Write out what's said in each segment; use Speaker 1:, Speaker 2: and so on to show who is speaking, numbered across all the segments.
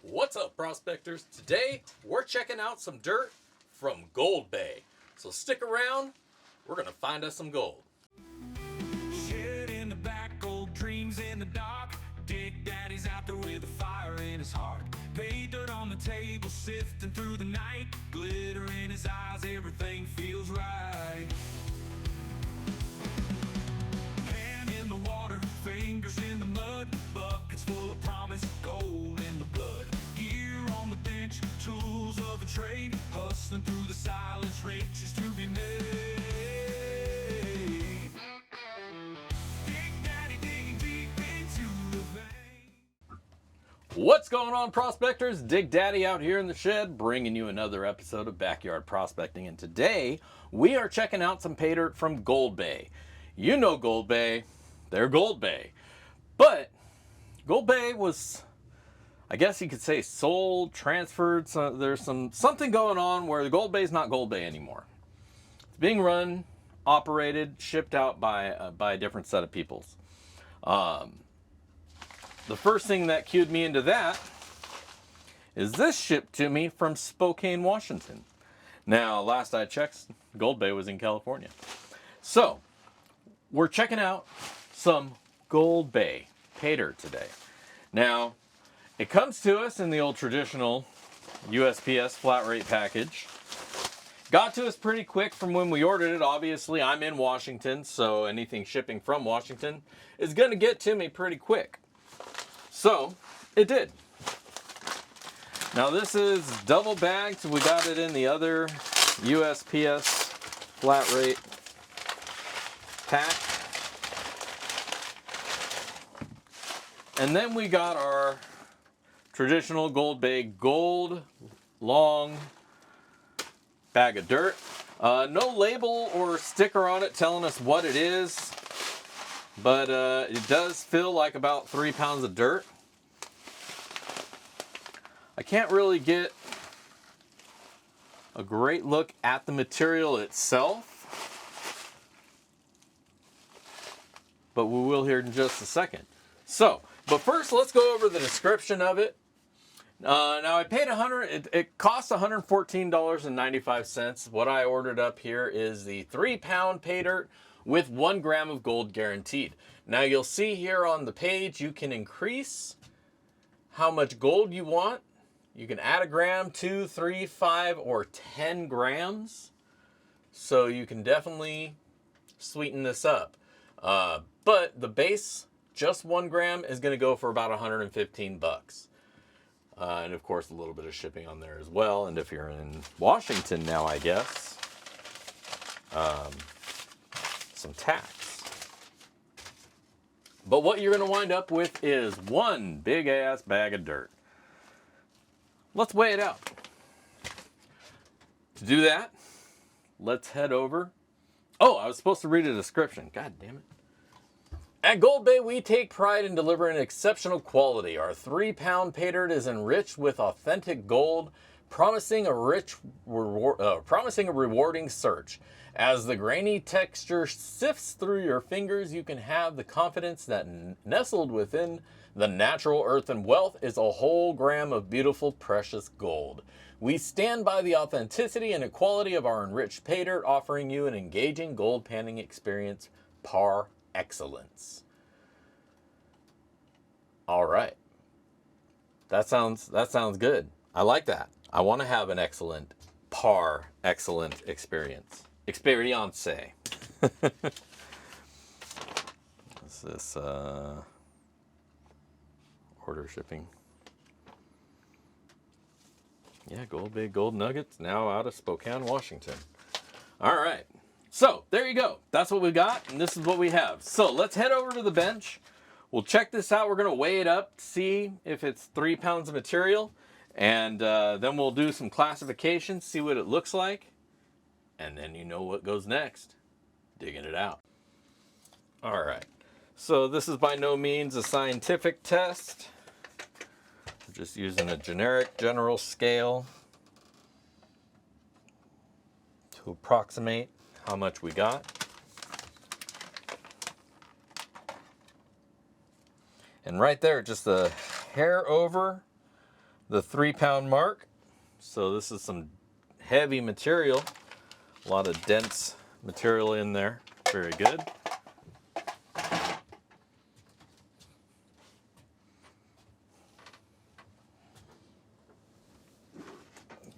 Speaker 1: What's up, prospectors? Today we're checking out some dirt from Gold Bay. So stick around, we're gonna find us some gold.
Speaker 2: Shit in the back, old dreams in the dark. Dig Daddy's out there with a fire in his heart. Pay dirt on the table, sifting through the night. Glitter in his eyes, everything feels right. Hand in the water, fingers in the mud. Buckets full of promise, gold in the blood. Gear on the bench, tools of a trade. Hustling through the silence, riches to be made.
Speaker 1: What's going on, prospectors? Dig Daddy out here in the shed, bringing you another episode of Backyard Prospecting. And today we are checking out some pay dirt from Gold Bay. You know Gold Bay, they're Gold Bay. But Gold Bay was, I guess you could say, sold, transferred. So there's something going on where the Gold Bay is not Gold Bay anymore. It's being run, operated, shipped out by a different set of peoples. The first thing that cued me into that is this shipped to me from Spokane, Washington. Now, last I checked, Gold Bay was in California. So, we're checking out some Gold Bay pay dirt today. Now, it comes to us in the old traditional USPS flat rate package. Got to us pretty quick from when we ordered it. Obviously, I'm in Washington, so anything shipping from Washington is going to get to me pretty quick. So, it did. Now this is double bagged. We got it in the other USPS flat rate pack. And then we got our traditional Gold Bay gold long bag of dirt. No label or sticker on it telling us what it is. But it does feel like about 3 pounds of dirt. I can't really get a great look at the material itself, but we will here in just a second. So, but first let's go over the description of it. Now I paid it costs $114.95. What I ordered up here is the 3-pound pay dirt with 1 gram of gold guaranteed. Now you'll see here on the page you can increase how much gold you want. You can add 1 gram, 2, 3, 5, or 10 grams. So you can definitely sweeten this up. But the base, just 1 gram, is going to go for about 115 bucks. And of course a little bit of shipping on there as well. And if you're in Washington now, I guess, some tax. But what you're going to wind up with is one big ass bag of dirt. Let's weigh it out. To do that, let's head over. Oh, I was supposed to read a description. God damn it. At Gold Bay, we take pride in delivering exceptional quality. Our 3-pound pay dirt is enriched with authentic gold, promising a rewarding search. As the grainy texture sifts through your fingers, you can have the confidence that nestled within the natural earth and wealth is a whole gram of beautiful, precious gold. We stand by the authenticity and quality of our enriched pay dirt, offering you an engaging gold panning experience par excellence. All right. That sounds good. I like that. I want to have an excellent experience. Experience. Is this order shipping? Yeah, Gold Bay Gold Nuggets, now out of Spokane, Washington. All right. So, there you go. That's what we got, and this is what we have. So, let's head over to the bench. We'll check this out. We're going to weigh it up, see if it's 3 pounds of material, and then we'll do some classifications, see what it looks like, and then you know what goes next. Digging it out. All right. So, this is by no means a scientific test. We're just using a generic general scale to approximate how much we got. And right there, just a hair over the 3-pound mark. So this is some heavy material. A lot of dense material in there. Very good.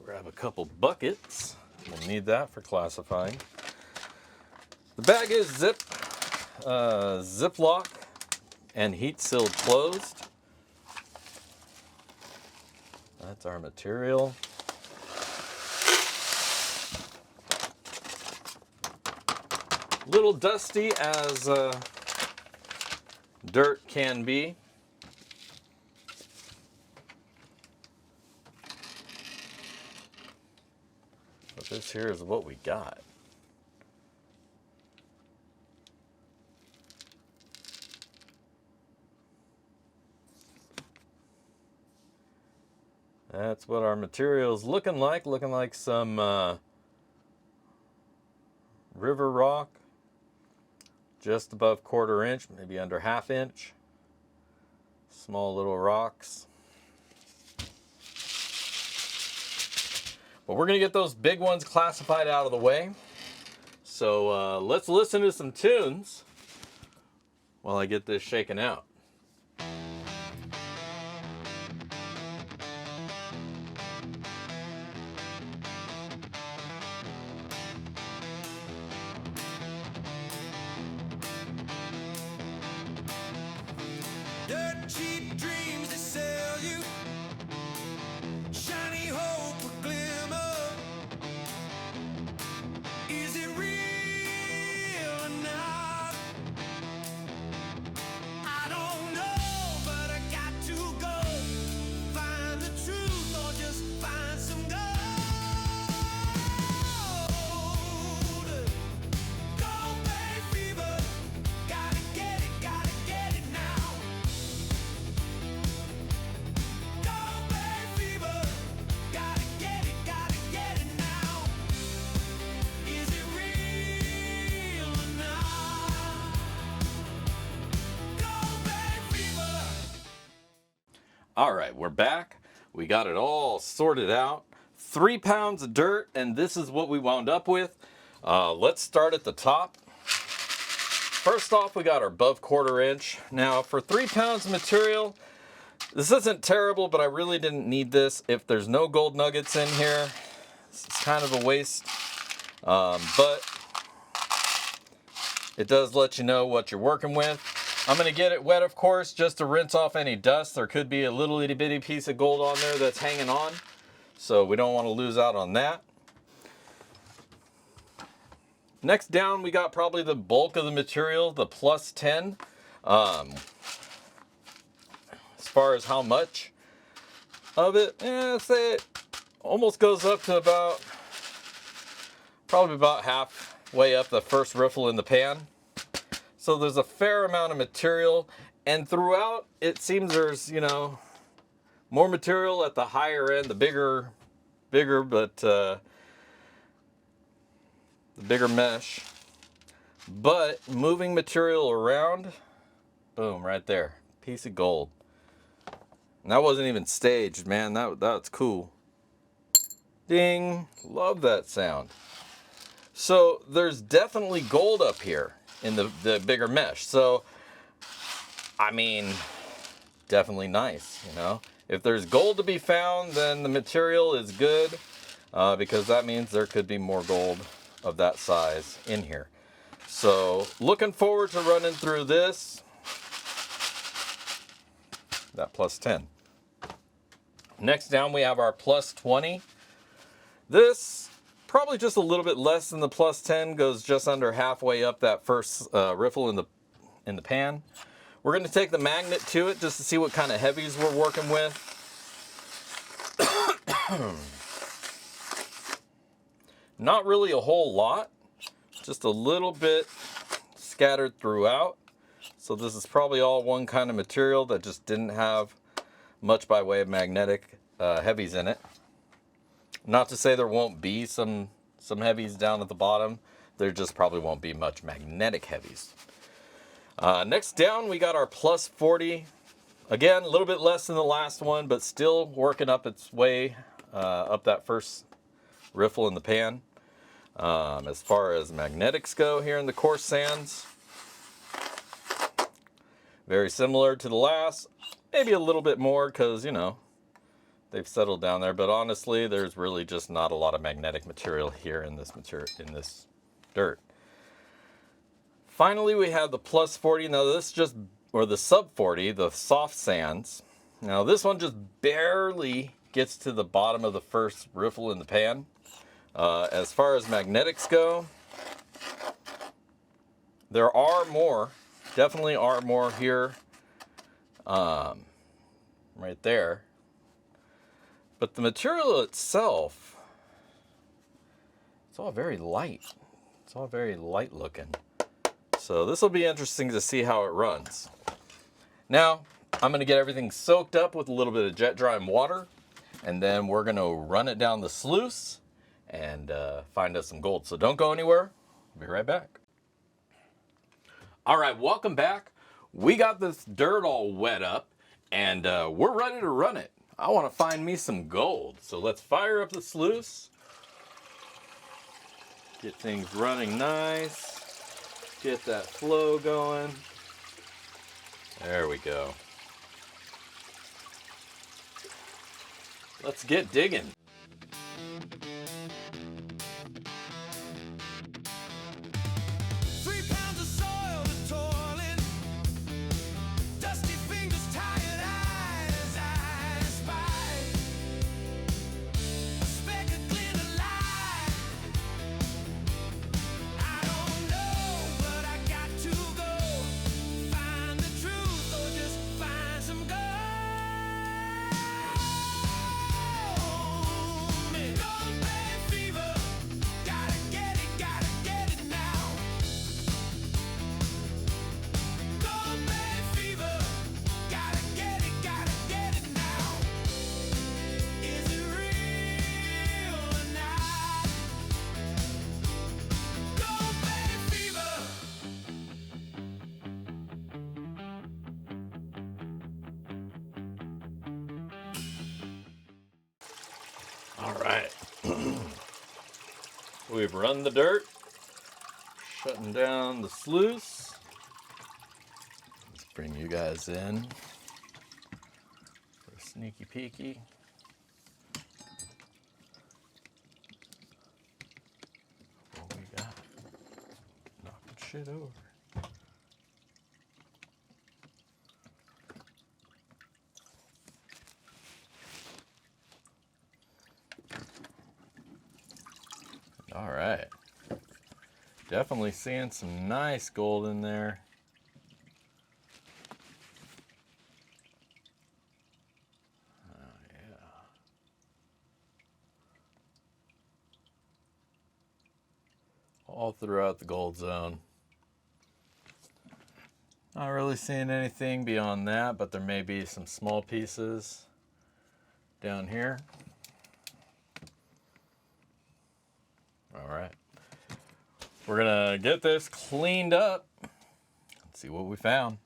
Speaker 1: Grab a couple buckets. We'll need that for classifying. The bag is Ziploc and heat sealed closed. That's our material. Little dusty as dirt can be. But this here is what we got. That's what our material is looking like some river rock, just above 1/4 inch, maybe under 1/2 inch. Small little rocks. But we're gonna get those big ones classified out of the way. So let's listen to some tunes while I get this shaken out.
Speaker 2: Dirt cheap dreams they sell you, shiny hope a glimmer. Is it real or not? I don't know, but I got to go find the truth or just find some gold. Gold bay fever, gotta get it now. Gold bay fever, gotta get it now. Is it real or not? Gold bay fever.
Speaker 1: All right, we're back. We got it all sorted out. 3 pounds of dirt, and this is what we wound up with. Let's start at the top. First off, we got our above 1/4 inch. Now, for 3 pounds of material, this isn't terrible, but I really didn't need this. If there's no gold nuggets in here, it's kind of a waste. But it does let you know what you're working with. I'm going to get it wet, of course, just to rinse off any dust. There could be a little itty bitty piece of gold on there that's hanging on. So we don't want to lose out on that. Next down, we got probably the bulk of the material, the plus 10. As far as how much of it, I'd say it almost goes up to probably about halfway up the first riffle in the pan. So there's a fair amount of material, and throughout it seems there's, more material at the higher end, the bigger, but the bigger mesh. But moving material around, boom, right there, piece of gold. And that wasn't even staged, man. That's cool. Ding, love that sound. So there's definitely gold up here in the bigger mesh. So, I mean, definitely nice, If there's gold to be found, then the material is good, because that means there could be more gold of that size in here. So, looking forward to running through this. That plus 10. Next down, we have our plus 20. This, probably just a little bit less than the plus 10, goes just under halfway up that first riffle in the pan. We're going to take the magnet to it just to see what kind of heavies we're working with. Not really a whole lot, just a little bit scattered throughout. So this is probably all one kind of material that just didn't have much by way of magnetic heavies in it. Not to say there won't be some heavies down at the bottom. There just probably won't be much magnetic heavies. Next down, we got our plus 40 Again, a little bit less than the last one, but still working up its way up that first riffle in the pan. As far as magnetics go here in the coarse sands, very similar to the last. Maybe a little bit more because, you know, they've settled down there. But honestly, there's really just not a lot of magnetic material here in this dirt. Finally, we have the plus 40. Now this just, or the sub 40, the soft sands. Now this one just barely gets to the bottom of the first riffle in the pan. As far as magnetics go, there are more, definitely are more here, right there. But the material itself, it's all very light. It's all very light looking. So this will be interesting to see how it runs. Now, I'm going to get everything soaked up with a little bit of jet drying water, and then we're going to run it down the sluice and find us some gold. So don't go anywhere. I'll be right back. All right, welcome back. We got this dirt all wet up, and we're ready to run it. I want to find me some gold. So let's fire up the sluice. Get things running nice. Get that flow going. There we go. Let's get digging. All right, we've run the dirt, shutting down the sluice. Let's bring you guys in for a sneaky peeky. What we got? Knocking shit over. All right, definitely seeing some nice gold in there. Oh yeah. All throughout the gold zone. Not really seeing anything beyond that, but there may be some small pieces down here. All right, we're gonna get this cleaned up. Let's see what we found.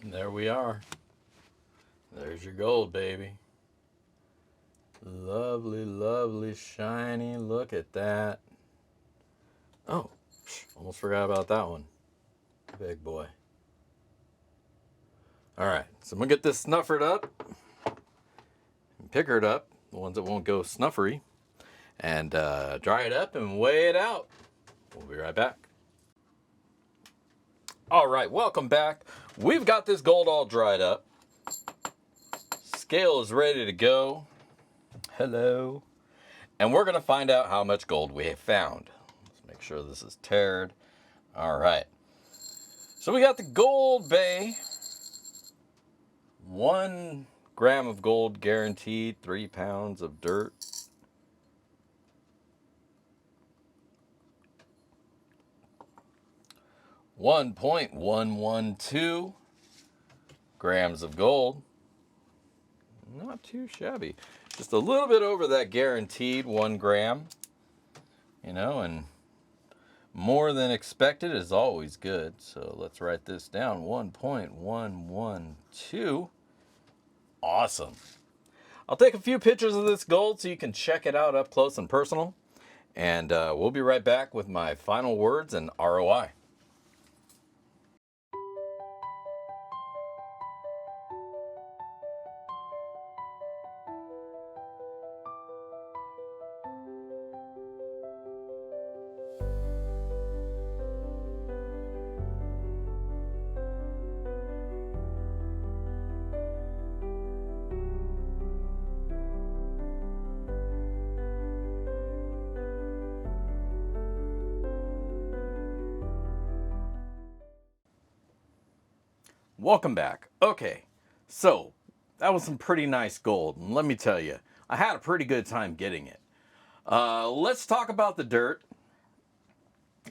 Speaker 1: There we are. There's your gold, baby. Lovely, lovely, shiny. Look at that. Oh, almost forgot about that one. Big boy. All right, so I'm going to get this snuffered up. Pickered up, the ones that won't go snuffery. And dry it up and weigh it out. We'll be right back. All right, welcome back. We've got this gold all dried up. Scale is ready to go. Hello. And we're going to find out how much gold we have found. Let's make sure this is tared. All right. So we got the Gold Bay. 1 gram of gold guaranteed, 3 pounds of dirt. $1.112 grams of gold. Not too shabby. Just a little bit over that guaranteed 1 gram. You know, and more than expected is always good. So let's write this down. 1.112. Awesome. I'll take a few pictures of this gold so you can check it out up close and personal. And we'll be right back with my final words and ROI. Welcome back. Okay, so that was some pretty nice gold, and let me tell you, I had a pretty good time getting it. Let's talk about the dirt.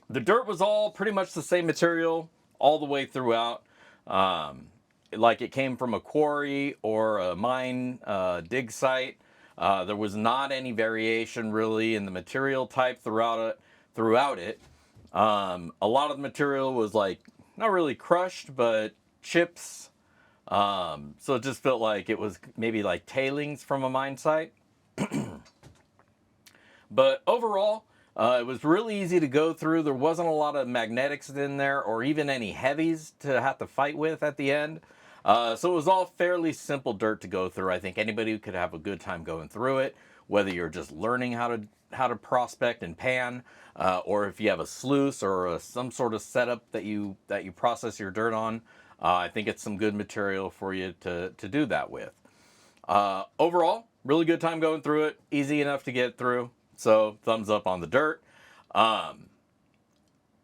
Speaker 1: The dirt was all pretty much the same material all the way throughout. Like it came from a quarry or a mine dig site. There was not any variation really in the material type throughout it. A lot of the material was like not really crushed, but chips. So it just felt like it was maybe like tailings from a mine site. But overall, it was really easy to go through. There wasn't a lot of magnetics in there or even any heavies to have to fight with at the end. So it was all fairly simple dirt to go through. I think anybody could have a good time going through it, whether you're just learning how to prospect and pan, or if you have a sluice or some sort of setup that you process your dirt on. I think it's some good material for you to do that with. Overall, really good time going through it. Easy enough to get through. So thumbs up on the dirt.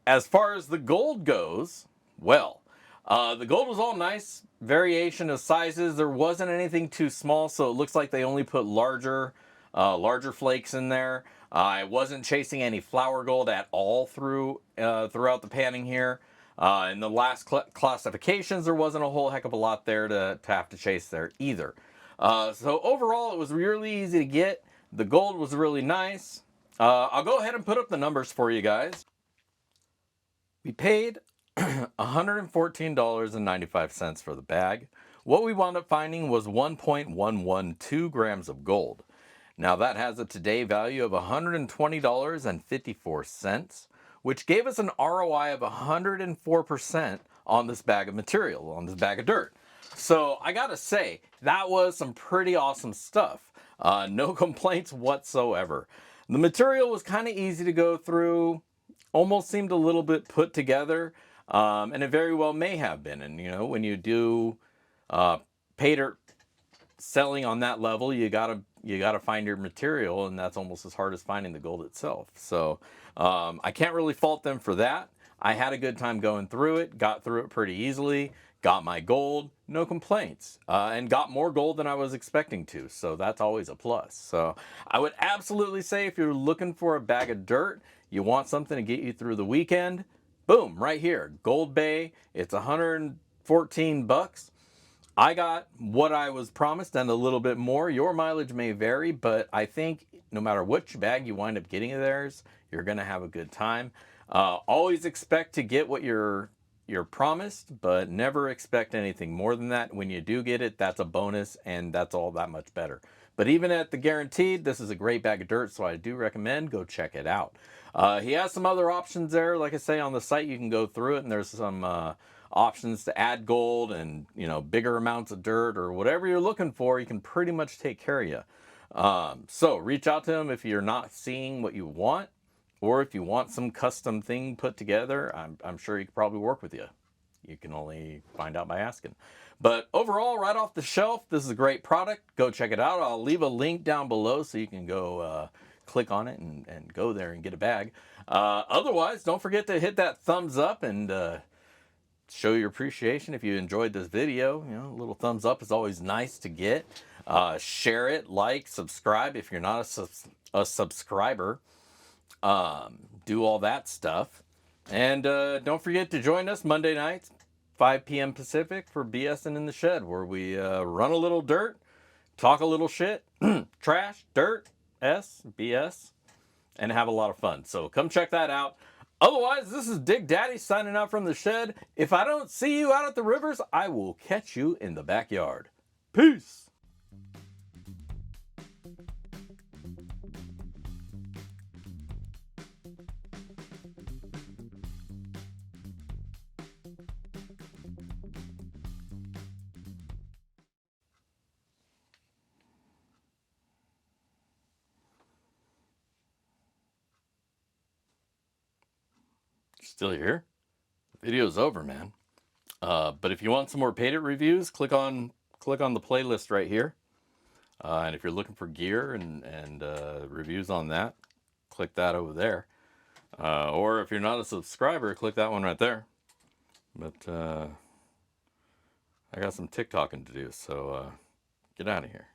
Speaker 1: As far as the gold goes, well, the gold was all nice. Variation of sizes. There wasn't anything too small, so it looks like they only put larger flakes in there. I wasn't chasing any flour gold at all throughout the panning here. In the last classifications, there wasn't a whole heck of a lot there to have to chase there either. So overall, it was really easy to get. The gold was really nice. I'll go ahead and put up the numbers for you guys. We paid $114.95 for the bag. What we wound up finding was 1.112 grams of gold. Now that has a today value of $120.54, which gave us an ROI of 104% on this bag of material, on this bag of dirt. So I gotta say, that was some pretty awesome stuff. No complaints whatsoever. The material was kind of easy to go through, almost seemed a little bit put together, and it very well may have been. And you know, when you do pay dirt selling on that level, you gotta find your material, and that's almost as hard as finding the gold itself. So I can't really fault them for that. I had a good time going through it, got through it pretty easily, got my gold, no complaints, and got more gold than I was expecting to. So that's always a plus. So I would absolutely say if you're looking for a bag of dirt, you want something to get you through the weekend, boom, right here, Gold Bay. It's 114 bucks. I got what I was promised and a little bit more. Your mileage may vary, but I think no matter which bag you wind up getting of theirs, you're going to have a good time. Always expect to get what you're you're promised, but never expect anything more than that. When you do get it, that's a bonus, and that's all that much better. But even at the guaranteed, this is a great bag of dirt, so I do recommend go check it out. He has some other options there. Like I say, on the site, you can go through it, and there's some options to add gold and, you know, bigger amounts of dirt or whatever you're looking for. You can pretty much take care of you. So reach out to him if you're not seeing what you want, or if you want some custom thing put together. I'm sure he could probably work with you. You can only find out by asking. But overall, right off the shelf, this is a great product. Go check it out. I'll leave a link down below so you can go click on it and go there and get a bag. Otherwise, don't forget to hit that thumbs up and show your appreciation if you enjoyed this video. You know, a little thumbs up is always nice to get. Share it, like, subscribe if you're not a subscriber. Do all that stuff. And don't forget to join us Monday nights, 5 p.m. Pacific, for BSing in the Shed, where we run a little dirt, talk a little shit, trash, dirt, BS, and have a lot of fun. So come check that out. Otherwise, this is Dig Daddy signing out from the shed. If I don't see you out at the rivers, I will catch you in the backyard. Peace. Still here? The video's over, man. But if you want some more paydirt reviews, click on the playlist right here. And if you're looking for gear and reviews on that, click that over there. Or if you're not a subscriber, click that one right there. But I got some TikToking to do, so get out of here.